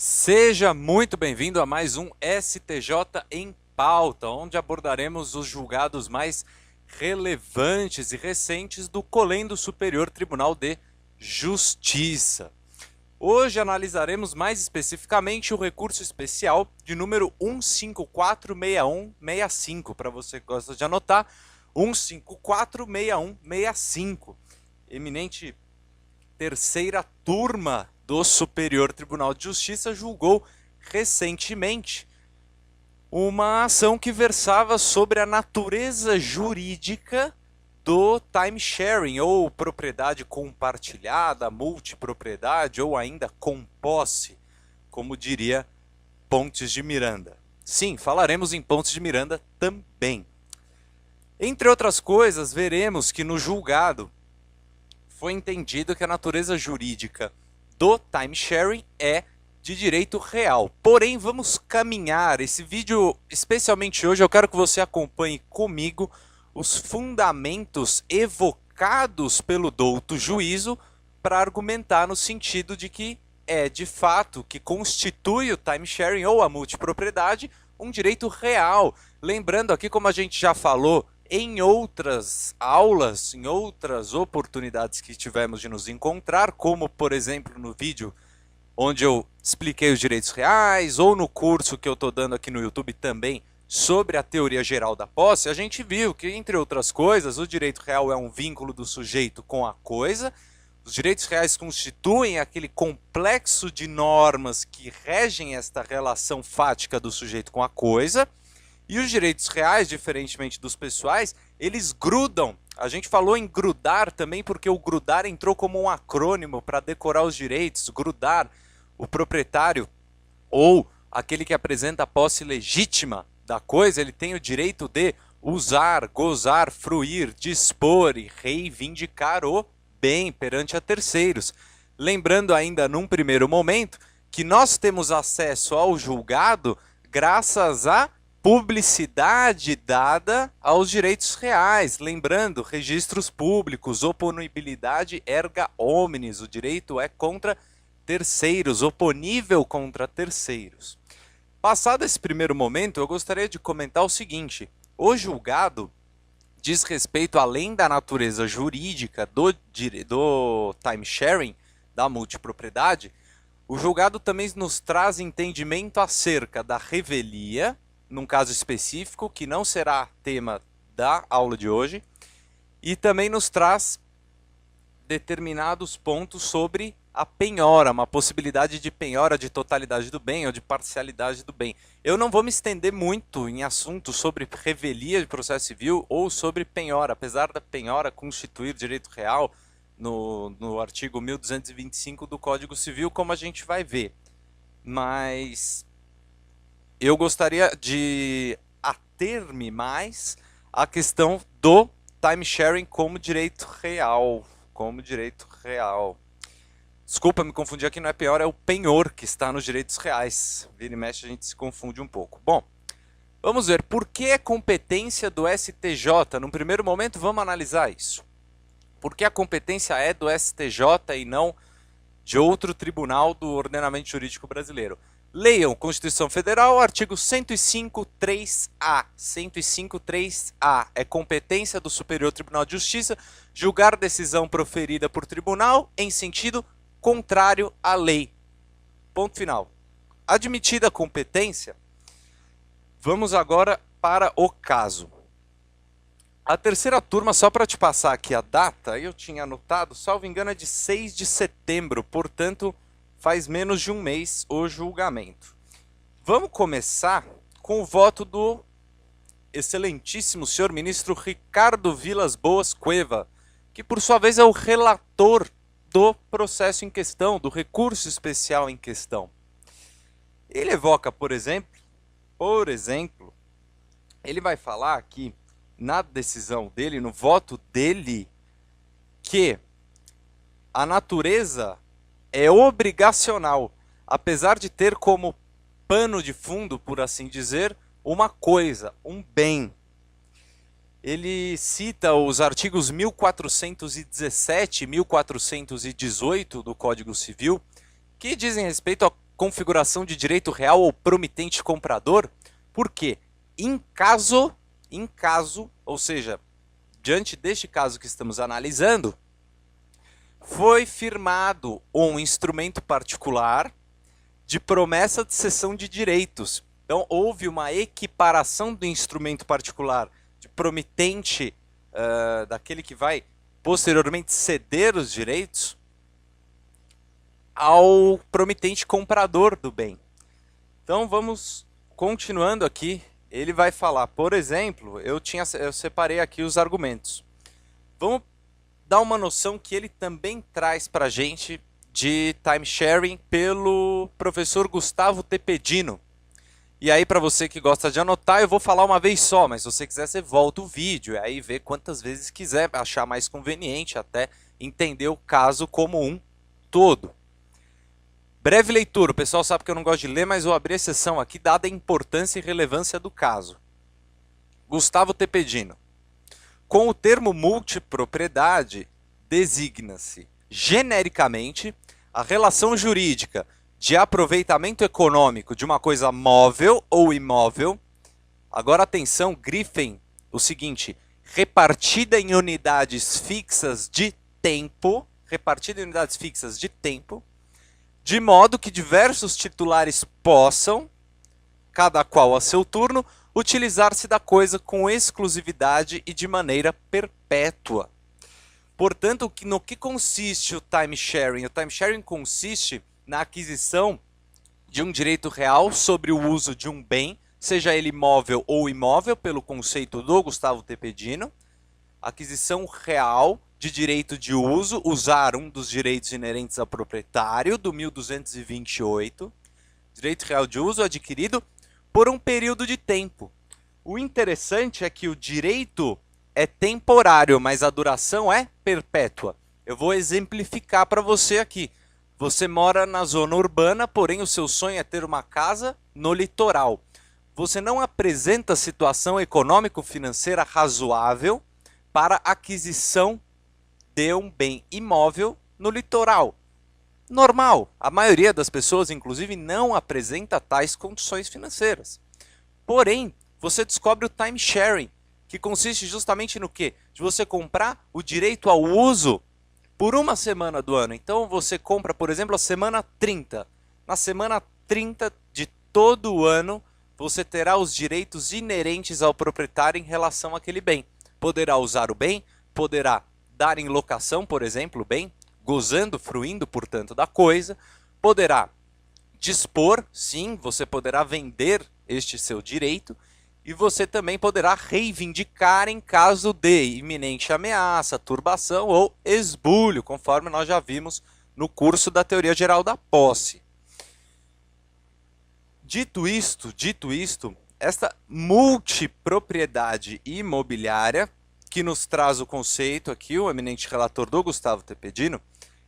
Seja muito bem-vindo a mais um STJ em Pauta, onde abordaremos os julgados mais relevantes e recentes do Colendo Superior Tribunal de Justiça. Hoje analisaremos mais especificamente o recurso especial de número 1546165, para você que gosta de anotar, 1546165, eminente terceira turma do Superior Tribunal de Justiça julgou recentemente uma ação que versava sobre a natureza jurídica do timesharing, ou propriedade compartilhada, multipropriedade, ou ainda com posse, como diria Pontes de Miranda. Sim, falaremos em Pontes de Miranda também. Entre outras coisas, veremos que no julgado foi entendido que a natureza jurídica do timesharing é de direito real. Porém, vamos caminhar. Esse vídeo, especialmente hoje, eu quero que você acompanhe comigo os fundamentos evocados pelo douto juízo para argumentar no sentido de que é, de fato, que constitui o timesharing ou a multipropriedade um direito real. Lembrando aqui, como a gente já falou em outras aulas, em outras oportunidades que tivemos de nos encontrar, como, por exemplo, no vídeo onde eu expliquei os direitos reais, ou no curso que eu estou dando aqui no YouTube também sobre a teoria geral da posse, a gente viu que, entre outras coisas, o direito real é um vínculo do sujeito com a coisa, os direitos reais constituem aquele complexo de normas que regem esta relação fática do sujeito com a coisa, e os direitos reais, diferentemente dos pessoais, eles grudam. A gente falou em grudar também porque o grudar entrou como um acrônimo para decorar os direitos. Grudar, o proprietário ou aquele que apresenta a posse legítima da coisa, ele tem o direito de usar, gozar, fruir, dispor e reivindicar o bem perante a terceiros. Lembrando ainda num primeiro momento que nós temos acesso ao julgado graças a publicidade dada aos direitos reais. Lembrando, registros públicos, oponibilidade erga omnes, o direito é contra terceiros, oponível contra terceiros. Passado esse primeiro momento, eu gostaria de comentar o seguinte: o julgado diz respeito, além da natureza jurídica do timesharing, da multipropriedade, o julgado também nos traz entendimento acerca da revelia, num caso específico, que não será tema da aula de hoje, e também nos traz determinados pontos sobre a penhora, uma possibilidade de penhora de totalidade do bem ou de parcialidade do bem. Eu não vou me estender muito em assuntos sobre revelia de processo civil ou sobre penhora, apesar da penhora constituir direito real no artigo 1225 do Código Civil, como a gente vai ver. Mas eu gostaria de ater-me mais à questão do timesharing como direito real. Desculpa, me confundir aqui, não é penhora, é o penhor que está nos direitos reais. Vira e mexe, a gente se confunde um pouco. Bom, vamos ver por que é competência do STJ. Num primeiro momento, vamos analisar isso. Por que a competência é do STJ e não de outro tribunal do ordenamento jurídico brasileiro? Leiam Constituição Federal, artigo 105.3a. 105.3a é competência do Superior Tribunal de Justiça julgar decisão proferida por tribunal em sentido contrário à lei. Ponto final. Admitida a competência, vamos agora para o caso. A terceira turma, só para te passar aqui a data, eu tinha anotado, salvo engano, é de 6 de setembro, portanto, faz menos de um mês o julgamento. Vamos começar com o voto do excelentíssimo senhor ministro Ricardo Vilas Boas Cueva, que por sua vez é o relator do processo em questão, do recurso especial em questão. Ele evoca, por exemplo, ele vai falar aqui na decisão dele, no voto dele, que a natureza é obrigacional, apesar de ter como pano de fundo, por assim dizer, uma coisa, um bem. Ele cita os artigos 1417 e 1418 do Código Civil, que dizem respeito configuração de direito real ou promitente comprador? Por quê? Em caso, ou seja, diante deste caso que estamos analisando, foi firmado um instrumento particular de promessa de cessão de direitos. Então, houve uma equiparação do instrumento particular de promitente, daquele que vai posteriormente ceder os direitos, ao promitente comprador do bem. Então, vamos continuando aqui. Ele vai falar, por exemplo, eu separei aqui os argumentos. Vamos dar uma noção que ele também traz para a gente de timesharing pelo professor Gustavo Tepedino. E aí, para você que gosta de anotar, eu vou falar uma vez só, mas se você quiser, você volta o vídeo e aí vê quantas vezes quiser, achar mais conveniente, até entender o caso como um todo. Breve leitura, o pessoal sabe que eu não gosto de ler, mas vou abrir a exceção aqui, dada a importância e relevância do caso. Gustavo Tepedino. Com o termo multipropriedade, designa-se genericamente a relação jurídica de aproveitamento econômico de uma coisa móvel ou imóvel. Agora atenção, grifem o seguinte, repartida em unidades fixas de tempo, de modo que diversos titulares possam, cada qual a seu turno, utilizar-se da coisa com exclusividade e de maneira perpétua. Portanto, no que consiste o timesharing? O timesharing consiste na aquisição de um direito real sobre o uso de um bem, seja ele móvel ou imóvel, pelo conceito do Gustavo Tepedino. Aquisição real de direito de uso, usar um dos direitos inerentes ao proprietário, do 1228. Direito real de uso adquirido por um período de tempo. O interessante é que o direito é temporário, mas a duração é perpétua. Eu vou exemplificar para você aqui. Você mora na zona urbana, porém o seu sonho é ter uma casa no litoral. Você não apresenta situação econômico-financeira razoável para aquisição de um bem imóvel no litoral. Normal, a maioria das pessoas, inclusive, não apresenta tais condições financeiras. Porém, você descobre o timesharing, que consiste justamente no quê? De você comprar o direito ao uso por uma semana do ano. Então, você compra, por exemplo, a semana 30. Na semana 30 de todo o ano, você terá os direitos inerentes ao proprietário em relação àquele bem. Poderá usar o bem, poderá dar em locação, por exemplo, o bem, gozando, fruindo, portanto, da coisa, poderá dispor, sim, você poderá vender este seu direito, e você também poderá reivindicar em caso de iminente ameaça, turbação ou esbulho, conforme nós já vimos no curso da Teoria Geral da Posse. Dito isto, esta multipropriedade imobiliária, que nos traz o conceito aqui, o eminente relator do Gustavo Tepedino,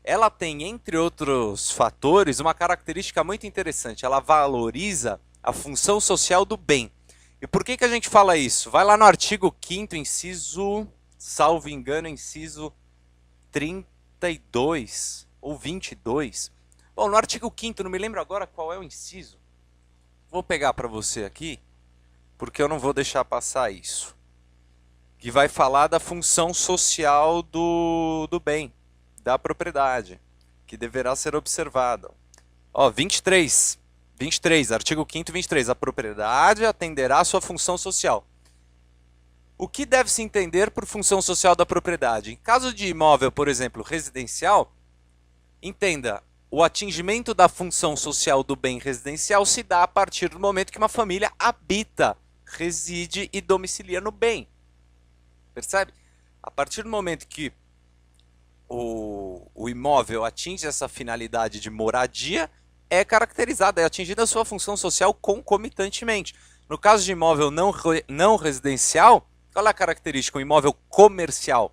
ela tem, entre outros fatores, uma característica muito interessante. Ela valoriza a função social do bem. E por que a gente fala isso? Vai lá no artigo 5º, inciso, salvo engano, inciso 32 ou 22. Bom, no artigo 5º, não me lembro agora qual é o inciso. Vou pegar para você aqui, porque eu não vou deixar passar isso. Que vai falar da função social do bem, da propriedade, que deverá ser observada. Ó, 23, artigo 5º, 23. A propriedade atenderá à sua função social. O que deve se entender por função social da propriedade? Em caso de imóvel, por exemplo, residencial, entenda, o atingimento da função social do bem residencial se dá a partir do momento que uma família habita, reside e domicilia no bem. Percebe? A partir do momento que o imóvel atinge essa finalidade de moradia, é caracterizada, é atingida a sua função social concomitantemente. No caso de imóvel não residencial, qual é a característica? O imóvel comercial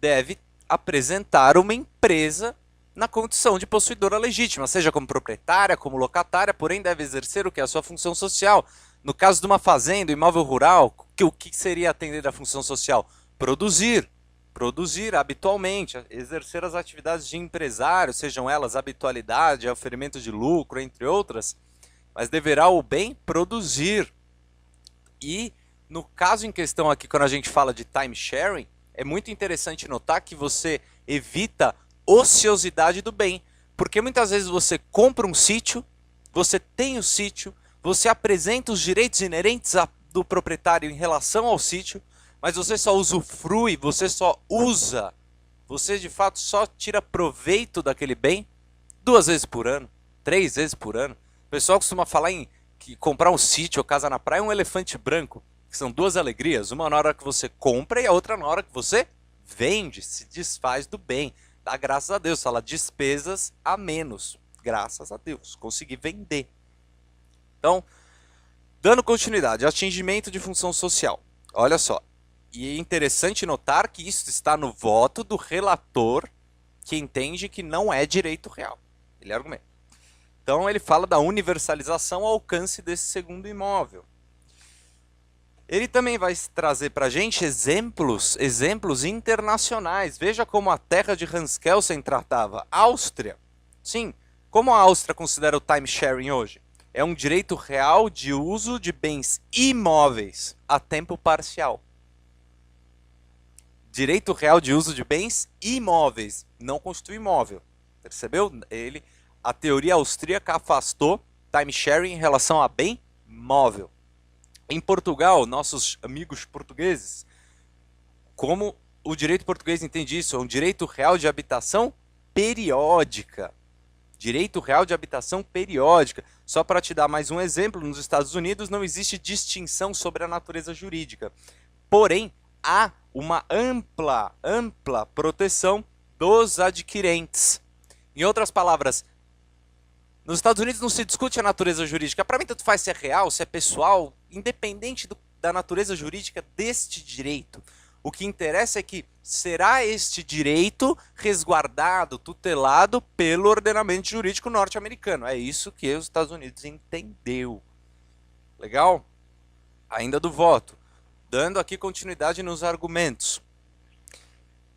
deve apresentar uma empresa na condição de possuidora legítima, seja como proprietária, como locatária, porém deve exercer o que é a sua função social. No caso de uma fazenda, imóvel rural, o que seria atender à função social? Produzir, produzir habitualmente, exercer as atividades de empresário, sejam elas habitualidade, oferimento de lucro, entre outras, mas deverá o bem produzir. E no caso em questão aqui, quando a gente fala de time sharing, é muito interessante notar que você evita ociosidade do bem, porque muitas vezes você compra um sítio, você tem o sítio, você apresenta os direitos inerentes do proprietário em relação ao sítio, mas você só usufrui, você só usa, você de fato só tira proveito daquele bem 2 vezes por ano, 3 vezes por ano. O pessoal costuma falar em que comprar um sítio ou casa na praia é um elefante branco, que são 2 alegrias, uma na hora que você compra e a outra na hora que você vende, se desfaz do bem. Dá graças a Deus, fala despesas a menos, graças a Deus, consegui vender. Então, dando continuidade, atingimento de função social. Olha só, e é interessante notar que isso está no voto do relator, que entende que não é direito real. Ele argumenta. Então ele fala da universalização ao alcance desse segundo imóvel. Ele também vai trazer para a gente exemplos internacionais. Veja como a terra de Hans Kelsen tratava. Áustria. Sim, como a Áustria considera o time sharing hoje? É um direito real de uso de bens imóveis a tempo parcial. Direito real de uso de bens imóveis, não constitui imóvel. Percebeu? A teoria austríaca afastou time sharing em relação a bem móvel. Em Portugal, nossos amigos portugueses, como o direito português entende isso? É um direito real de habitação periódica. Direito real de habitação periódica. Só para te dar mais um exemplo, nos Estados Unidos não existe distinção sobre a natureza jurídica. Porém, há uma ampla proteção dos adquirentes. Em outras palavras, nos Estados Unidos não se discute a natureza jurídica. Para mim, tanto faz se é real, se é pessoal, independente da natureza jurídica deste direito. O que interessa é que será este direito resguardado, tutelado pelo ordenamento jurídico norte-americano. É isso que os Estados Unidos entendeu. Legal? Ainda do voto. Dando aqui continuidade nos argumentos.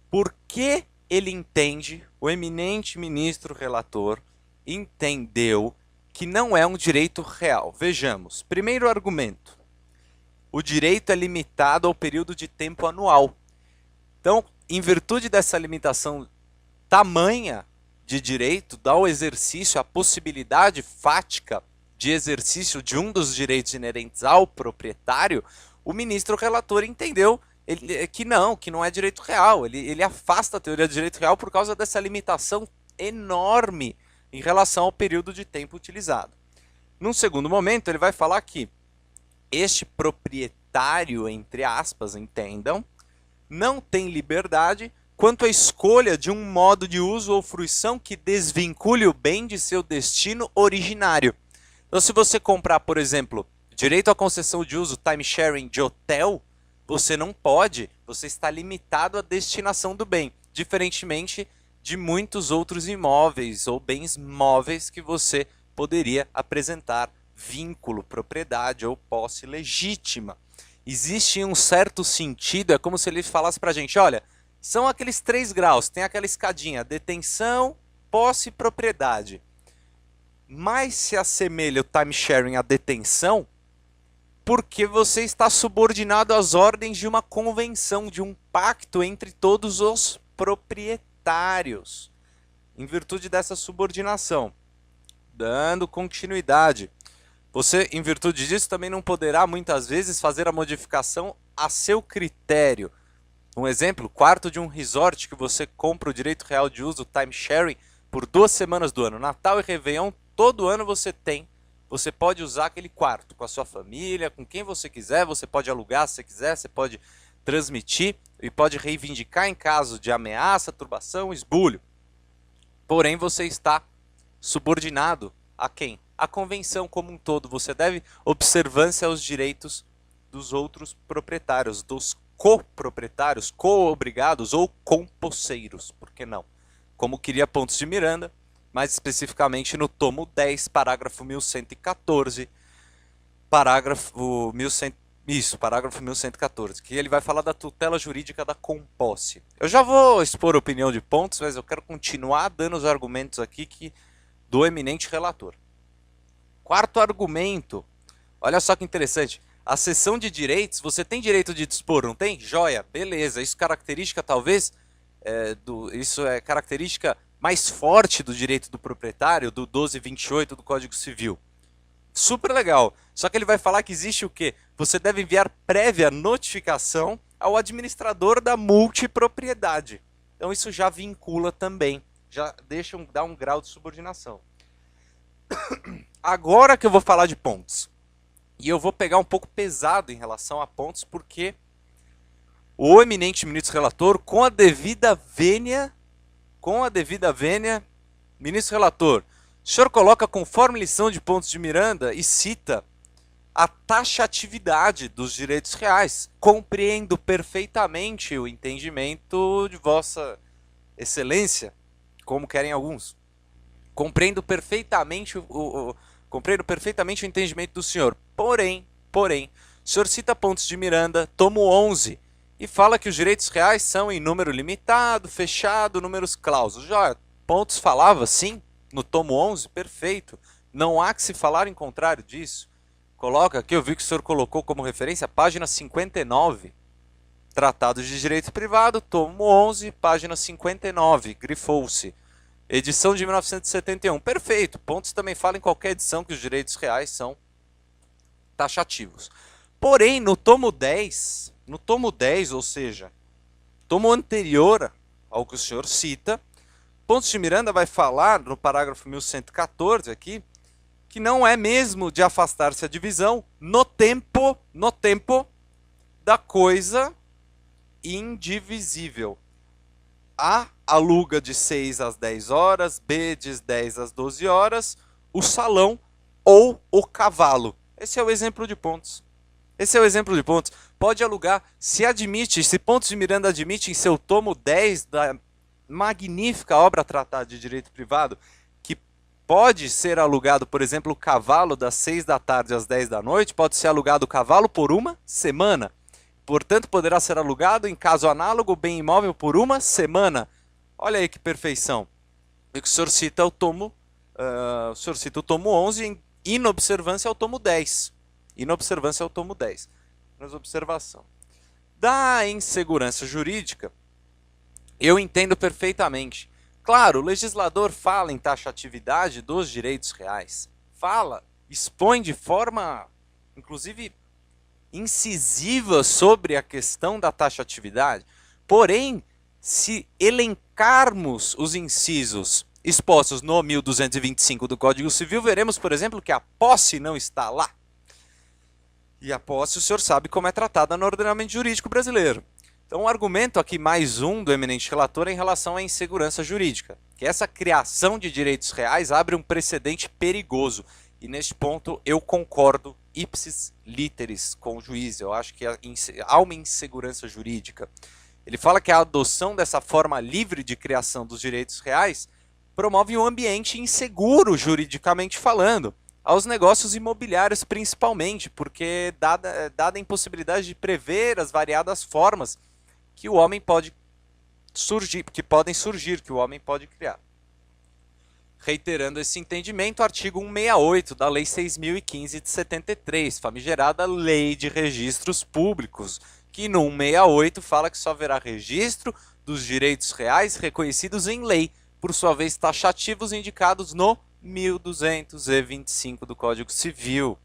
Por que ele entende, o eminente ministro relator, entendeu que não é um direito real? Vejamos. Primeiro argumento. O direito é limitado ao período de tempo anual. Então, em virtude dessa limitação tamanha de direito, dá ao exercício a possibilidade fática de exercício de um dos direitos inerentes ao proprietário, o ministro relator entendeu que não é direito real. Ele afasta a teoria do direito real por causa dessa limitação enorme em relação ao período de tempo utilizado. Num segundo momento, ele vai falar que este proprietário, entre aspas, entendam, não tem liberdade quanto à escolha de um modo de uso ou fruição que desvincule o bem de seu destino originário. Então, se você comprar, por exemplo, direito à concessão de uso time sharing de hotel, você não pode, você está limitado à destinação do bem, diferentemente de muitos outros imóveis ou bens móveis que você poderia apresentar vínculo, propriedade ou posse legítima. Existe um certo sentido, é como se ele falasse para a gente, olha, são aqueles 3 graus, tem aquela escadinha, detenção, posse e propriedade. Mais se assemelha o time sharing à detenção, porque você está subordinado às ordens de uma convenção, de um pacto entre todos os proprietários, em virtude dessa subordinação. Dando continuidade, você, em virtude disso, também não poderá, muitas vezes, fazer a modificação a seu critério. Um exemplo, quarto de um resort que você compra o direito real de uso, time sharing, por 2 semanas do ano. Natal e Réveillon, todo ano você pode usar aquele quarto com a sua família, com quem você quiser, você pode alugar se você quiser, você pode transmitir e pode reivindicar em caso de ameaça, turbação, esbulho. Porém, você está subordinado a quem? A convenção como um todo. Você deve observância aos direitos dos outros proprietários, dos coproprietários, co-obrigados ou composseiros, por que não? Como queria Pontes de Miranda, mais especificamente no tomo 10, parágrafo 1114, parágrafo Isso, parágrafo 1114, que ele vai falar da tutela jurídica da composse. Eu já vou expor a opinião de pontos, mas eu quero continuar dando os argumentos aqui do eminente relator. Quarto argumento, olha só que interessante. A cessão de direitos, você tem direito de dispor, não tem? Joia, beleza. Isso característica talvez, isso é característica mais forte do direito do proprietário, do 1228 do Código Civil. Super legal. Só que ele vai falar que existe o quê? Você deve enviar prévia notificação ao administrador da multipropriedade. Então isso já vincula também, já dá um grau de subordinação. Agora que eu vou falar de pontos. E eu vou pegar um pouco pesado em relação a pontos, porque o eminente ministro relator, com a devida vênia, ministro relator, o senhor coloca conforme lição de pontos de Miranda e cita a taxatividade dos direitos reais. Compreendo perfeitamente o entendimento de vossa excelência, como querem alguns. Compreendo perfeitamente o entendimento do senhor. Porém, o senhor cita pontos de Miranda, tomo 11, e fala que os direitos reais são em número limitado, fechado, números clausos. Já pontos falava, sim, no tomo 11, perfeito. Não há que se falar em contrário disso. Coloca aqui, eu vi que o senhor colocou como referência, página 59, Tratados de Direito Privado, tomo 11, página 59, grifou-se. Edição de 1971. Perfeito. Pontos também fala em qualquer edição que os direitos reais são taxativos. Porém, no tomo 10, ou seja, tomo anterior ao que o senhor cita, Pontos de Miranda vai falar, no parágrafo 1114 aqui, que não é mesmo de afastar-se a divisão no tempo da coisa indivisível. A aluga de 6 às 10 horas, B de 10 às 12 horas, o salão ou o cavalo. Esse é o exemplo de pontos. Pode alugar, se Pontos de Miranda admite em seu tomo 10 da magnífica obra Tratado de Direito Privado, que pode ser alugado, por exemplo, o cavalo das 6 da tarde às 10 da noite, pode ser alugado o cavalo por uma semana. Portanto, poderá ser alugado, em caso análogo, o bem imóvel por uma semana. Olha aí que perfeição. E que o senhor cita o tomo 11 em inobservância ao tomo 10. Mas observação. Da insegurança jurídica, eu entendo perfeitamente. Claro, o legislador fala em taxatividade dos direitos reais. Expõe de forma, inclusive, incisiva sobre a questão da taxatividade. Porém, se elencarmos os incisos expostos no 1225 do Código Civil, veremos, por exemplo, que a posse não está lá. E a posse, o senhor sabe como é tratada no ordenamento jurídico brasileiro. Então, o argumento aqui, mais um do eminente relator, é em relação à insegurança jurídica, que essa criação de direitos reais abre um precedente perigoso. E neste ponto eu concordo ipsis literis com o juiz. Eu acho que há uma insegurança jurídica. Ele fala que a adoção dessa forma livre de criação dos direitos reais promove um ambiente inseguro, juridicamente falando, aos negócios imobiliários principalmente, porque dada a impossibilidade de prever as variadas formas que o homem pode surgir, que o homem pode criar. Reiterando esse entendimento, artigo 168 da Lei 6.015 de 73, famigerada Lei de Registros Públicos, que no 168 fala que só haverá registro dos direitos reais reconhecidos em lei, por sua vez taxativos indicados no 1225 do Código Civil.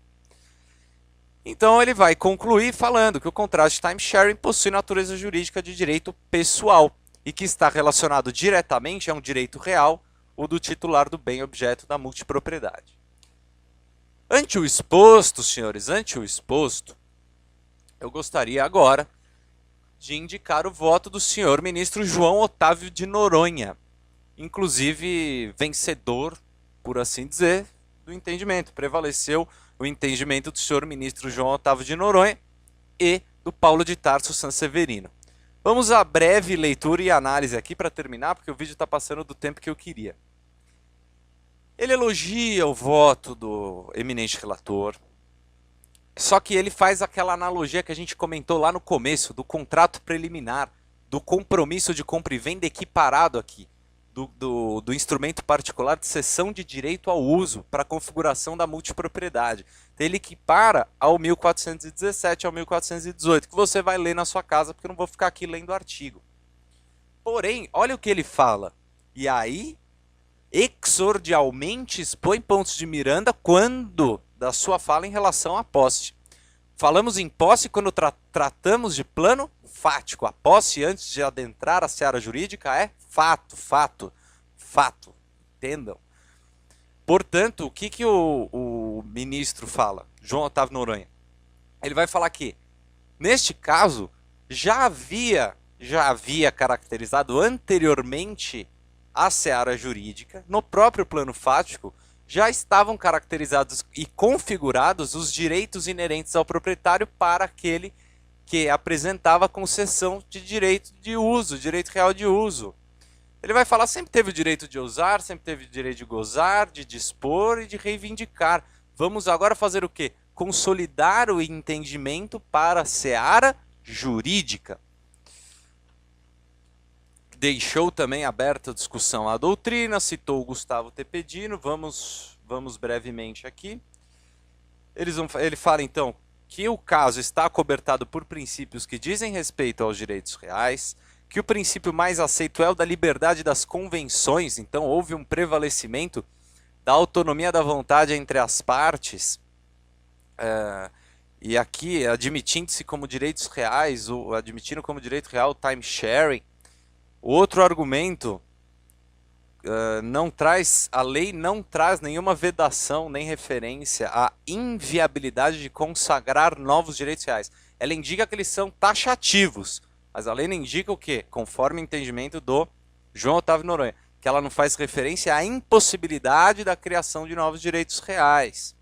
Então ele vai concluir falando que o contrato de timesharing possui natureza jurídica de direito pessoal e que está relacionado diretamente a um direito real, o do titular do bem objeto da multipropriedade. Ante o exposto, senhores, eu gostaria agora de indicar o voto do senhor ministro João Otávio de Noronha, inclusive vencedor, por assim dizer, do entendimento. Prevaleceu o entendimento do senhor ministro João Otávio de Noronha e do Paulo de Tarso Sanseverino. Vamos à breve leitura e análise aqui para terminar, porque o vídeo está passando do tempo que eu queria. Ele elogia o voto do eminente relator, Só que ele faz aquela analogia que a gente comentou lá no começo, do contrato preliminar, do compromisso de compra e venda equiparado aqui, do instrumento particular de cessão de direito ao uso para a configuração da multipropriedade. Então, ele equipara ao 1417 ao 1418, que você vai ler na sua casa, porque eu não vou ficar aqui lendo o artigo. Porém, olha o que ele fala. E aí, exordialmente expõe pontos de Miranda quando da sua fala em relação à posse. Falamos em posse quando tratamos de plano fático. A posse, antes de adentrar a seara jurídica, é fato, fato, fato. Entendam? Portanto, o que o ministro fala? João Otávio Noronha. Ele vai falar que, neste caso, já havia caracterizado anteriormente a seara jurídica, no próprio plano fático, já estavam caracterizados e configurados os direitos inerentes ao proprietário para aquele que apresentava concessão de direito de uso, direito real de uso. Ele vai falar, sempre teve o direito de usar, sempre teve o direito de gozar, de dispor e de reivindicar. Vamos agora fazer o quê? Consolidar o entendimento para a seara jurídica. Deixou também aberta a discussão à doutrina, citou o Gustavo Tepedino, vamos brevemente aqui. Ele fala então que o caso está acobertado por princípios que dizem respeito aos direitos reais, que o princípio mais aceito é o da liberdade das convenções, então houve um prevalecimento da autonomia da vontade entre as partes, e aqui admitindo-se como direitos reais, ou admitindo como direito real o time sharing. Outro argumento, a lei não traz nenhuma vedação nem referência à inviabilidade de consagrar novos direitos reais. Ela indica que eles são taxativos, mas a lei não indica o quê? Conforme o entendimento do João Otávio Noronha, que ela não faz referência à impossibilidade da criação de novos direitos reais.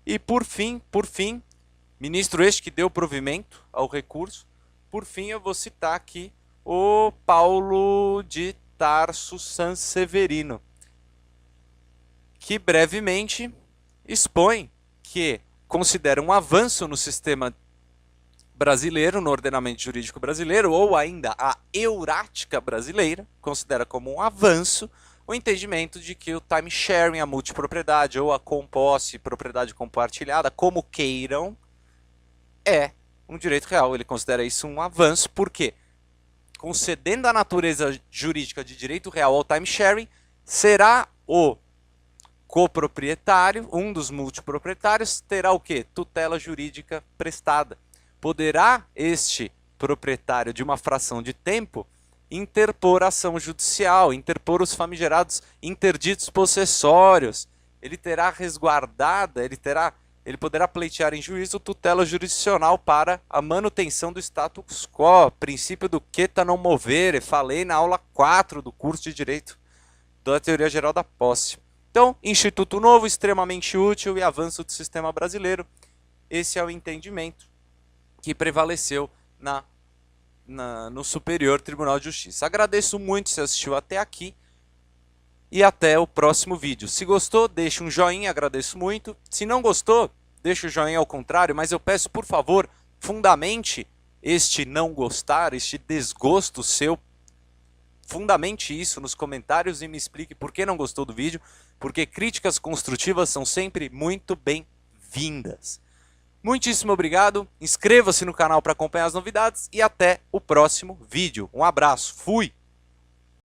E por fim, ministro este que deu provimento ao recurso, por fim eu vou citar aqui o Paulo de Tarso Sanseverino, que brevemente expõe que considera um avanço no sistema brasileiro, no ordenamento jurídico brasileiro, ou ainda a eurática brasileira, considera como um avanço o entendimento de que o time sharing, a multipropriedade ou a composse, propriedade compartilhada, como queiram, é um direito real. Ele considera isso um avanço, por quê? Concedendo a natureza jurídica de direito real ao time sharing, será o coproprietário, um dos multiproprietários, terá o quê? Tutela jurídica prestada. Poderá este proprietário de uma fração de tempo interpor ação judicial, interpor os famigerados interditos possessórios. Ele terá resguardada, ele poderá pleitear em juízo tutela jurisdicional para a manutenção do status quo, princípio do quieta non movere, falei na aula 4 do curso de Direito da Teoria Geral da Posse. Então, instituto novo, extremamente útil e avanço do sistema brasileiro. Esse é o entendimento que prevaleceu no Superior Tribunal de Justiça. Agradeço muito se assistiu até aqui. E até o próximo vídeo. Se gostou, deixa um joinha, agradeço muito. Se não gostou, deixa o joinha ao contrário, mas eu peço, por favor, fundamente este não gostar, este desgosto seu. Fundamente isso nos comentários e me explique por que não gostou do vídeo, porque críticas construtivas são sempre muito bem-vindas. Muitíssimo obrigado, inscreva-se no canal para acompanhar as novidades e até o próximo vídeo. Um abraço, fui!